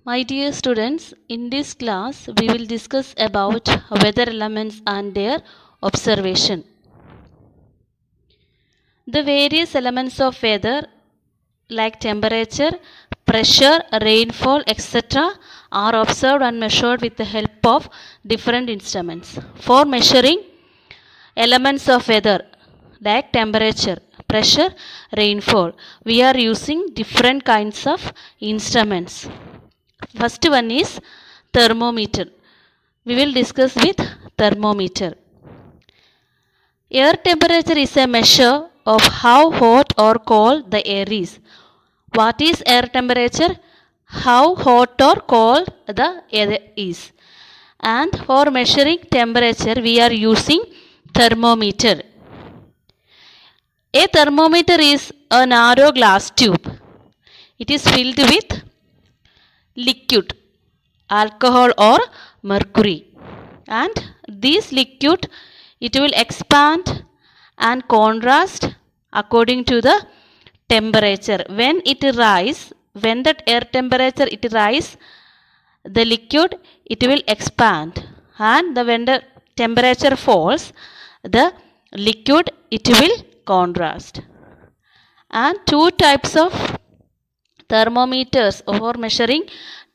My dear students, in this class we will discuss about weather elements and their observation. The various elements of weather like temperature, pressure, rainfall, etc. are observed and measured with the help of different instruments. For measuring elements of weather like temperature, pressure, rainfall, we are using different kinds of instruments. First one is thermometer. We will discuss with thermometer. Air temperature is a measure of how hot or cold the air is. What is air temperature? How hot or cold the air is. And for measuring temperature, we are using thermometer. A thermometer is a narrow glass tube. It is filled with liquid, alcohol or mercury, and this liquid it will expand and contrast according to the temperature. When that air temperature it rise, the liquid it will expand, and when the temperature falls, the liquid it will contrast. And two types of thermometers for measuring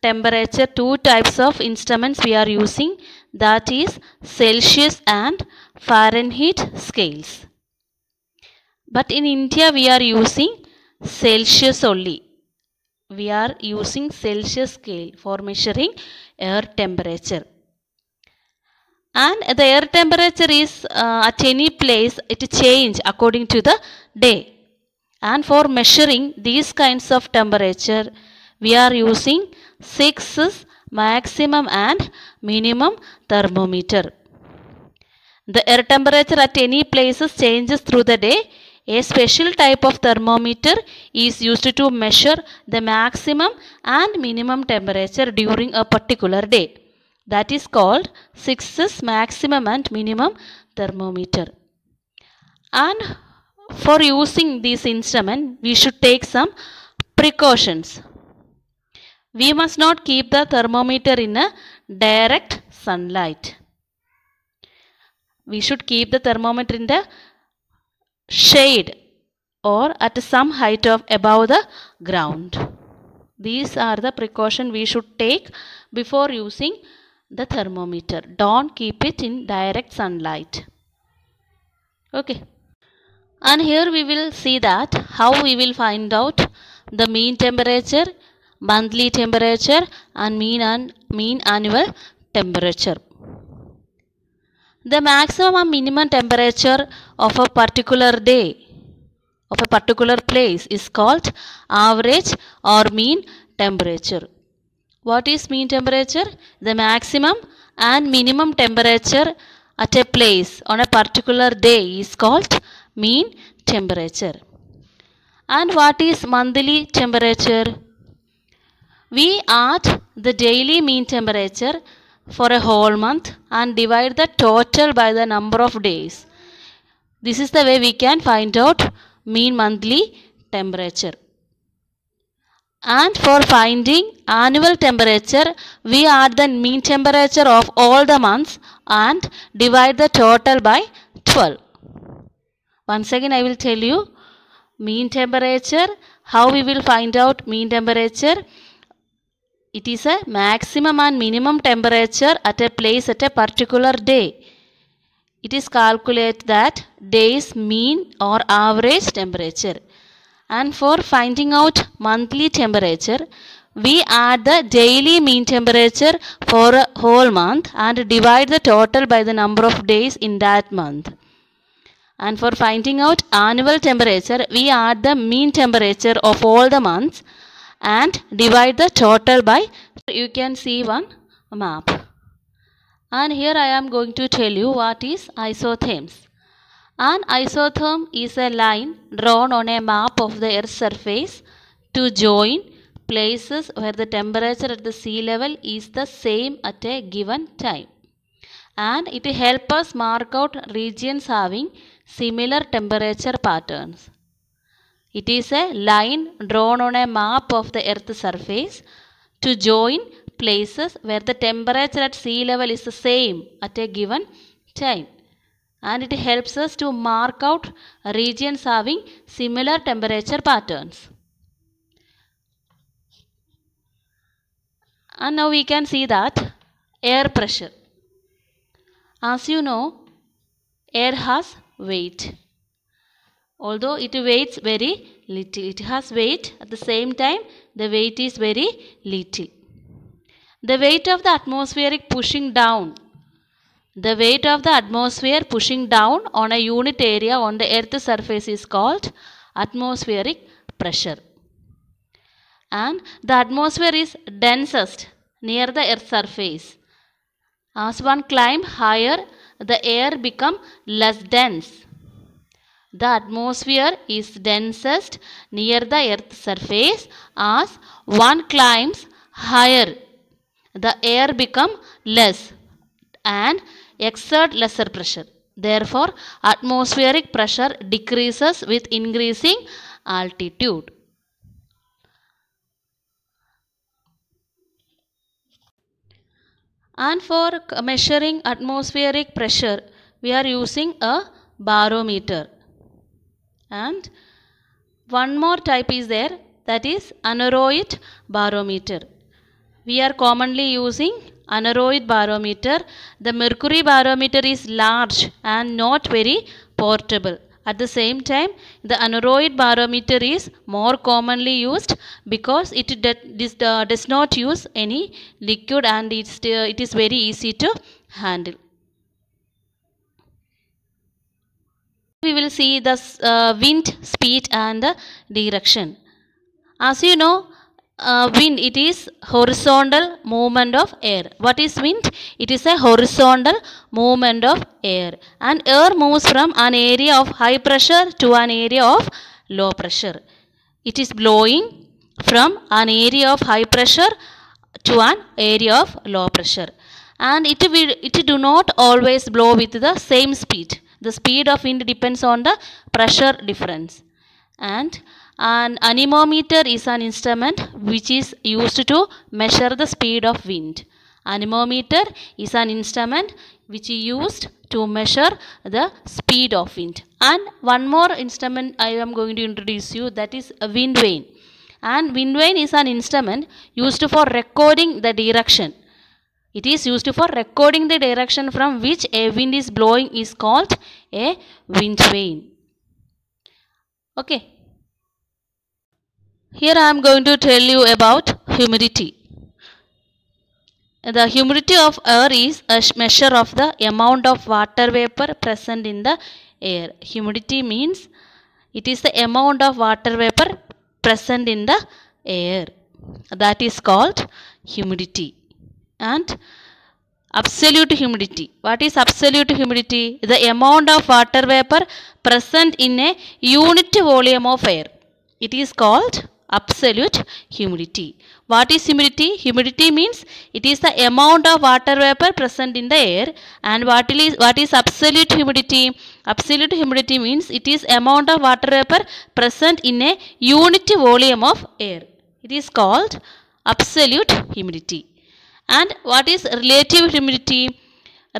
temperature, two types of instruments we are using, that is Celsius and Fahrenheit scales. But in India we are using Celsius only. We are using Celsius scale for measuring air temperature. And the air temperature is at any place it change according to the day. And for measuring these kinds of temperature, we are using 6 maximum and minimum thermometer. The air temperature at any places changes through the day. A special type of thermometer is used to measure the maximum and minimum temperature during a particular day. That is called 6 maximum and minimum thermometer. And for using this instrument, we should take some precautions. We must not keep the thermometer in a direct sunlight. We should keep the thermometer in the shade or at some height of above the ground. These are the precautions we should take before using the thermometer. Don't keep it in direct sunlight. Okay. And here we will see that how we will find out the mean temperature, monthly temperature and mean annual temperature. The maximum and minimum temperature of a particular day, of a particular place is called average or mean temperature. What is mean temperature? The maximum and minimum temperature at a place on a particular day is called mean temperature. And what is monthly temperature? We add the daily mean temperature for a whole month and divide the total by the number of days. This is the way we can find out mean monthly temperature. And for finding annual temperature, we add the mean temperature of all the months and divide the total by 12. Once again I will tell you mean temperature, how we will find out mean temperature. It is a maximum and minimum temperature at a place at a particular day. It is calculate that day's mean or average temperature. And for finding out monthly temperature, we add the daily mean temperature for a whole month and divide the total by the number of days in that month. And for finding out annual temperature, we add the mean temperature of all the months and divide the total by, you can see one map. And here I am going to tell you what is isotherms. An isotherm is a line drawn on a map of the Earth's surface to join places where the temperature at the sea level is the same at a given time. And it helps us mark out regions having similar temperature patterns. It is a line drawn on a map of the Earth's surface to join places where the temperature at sea level is the same at a given time. And it helps us to mark out regions having similar temperature patterns. And now we can see that air pressure. As you know, air has weight. Although it weighs very little, it has weight. At the same time, the weight is very little. The weight of the atmospheric pushing down. The weight of the atmosphere pushing down on a unit area on the Earth's surface is called atmospheric pressure. And the atmosphere is densest near the Earth's surface. As one climbs higher, the air becomes less dense. The atmosphere is densest near the Earth's surface. As one climbs higher, the air becomes less and exert lesser pressure. Therefore, atmospheric pressure decreases with increasing altitude. And for measuring atmospheric pressure, we are using a barometer. And one more type is there, that is aneroid barometer. We are commonly using aneroid barometer. The mercury barometer is large and not very portable. At the same time, the aneroid barometer is more commonly used because it does not use any liquid and it is very easy to handle. We will see the wind speed and the direction. As you know, wind, it is horizontal movement of air. What is wind? It is a horizontal movement of air. And air moves from an area of high pressure to an area of low pressure. It is blowing from an area of high pressure to an area of low pressure. And it do not always blow with the same speed. The speed of wind depends on the pressure difference. And an anemometer is an instrument which is used to measure the speed of wind. Anemometer is an instrument which is used to measure the speed of wind. And one more instrument I am going to introduce you, that is a wind vane. And wind vane is an instrument used for recording the direction. It is used for recording the direction from which a wind is blowing is called a wind vane. Okay. Here I am going to tell you about humidity. The humidity of air is a measure of the amount of water vapor present in the air. Humidity means it is the amount of water vapor present in the air. That is called humidity. And absolute humidity. What is absolute humidity? The amount of water vapor present in a unit volume of air. It is called absolute humidity. What is humidity? Humidity means it is the amount of water vapor present in the air. And what is absolute humidity? Absolute humidity means it is amount of water vapor present in a unit volume of air. It is called absolute humidity. And what is relative humidity?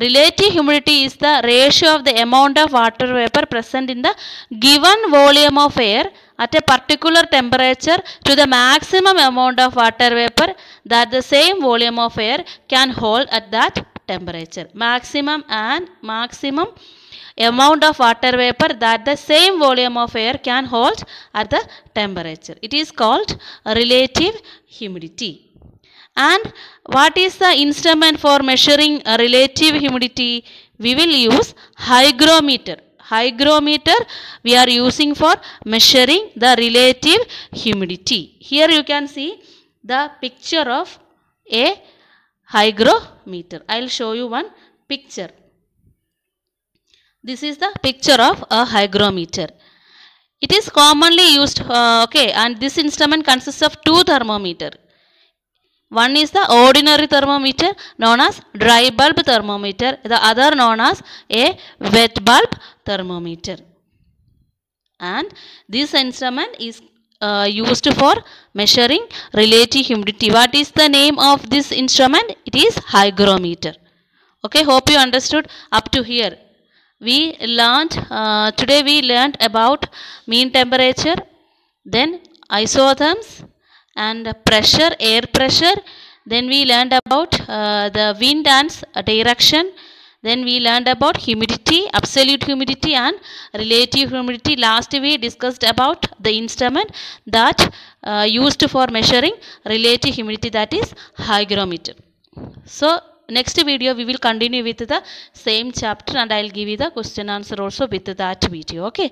Relative humidity is the ratio of the amount of water vapor present in the given volume of air at a particular temperature to the maximum amount of water vapor that the same volume of air can hold at that temperature. Maximum amount of water vapor that the same volume of air can hold at the temperature. It is called relative humidity. And what is the instrument for measuring relative humidity? We will use hygrometer. Hygrometer we are using for measuring the relative humidity. Here you can see the picture of a hygrometer. I will show you one picture. This is the picture of a hygrometer. It is commonly used, and this instrument consists of two thermometers. One is the ordinary thermometer known as dry bulb thermometer. The other known as a wet bulb thermometer. And this instrument is used for measuring relative humidity. What is the name of this instrument? It is hygrometer. Okay, hope you understood up to here. We learned today we learned about mean temperature, then isotherms and pressure, air pressure. Then we learned about the wind and direction. Then we learned about humidity, absolute humidity and relative humidity. Last we discussed about the instrument that used for measuring relative humidity, that is hygrometer. So next video we will continue with the same chapter and I will give you the question answer also with that video. Okay.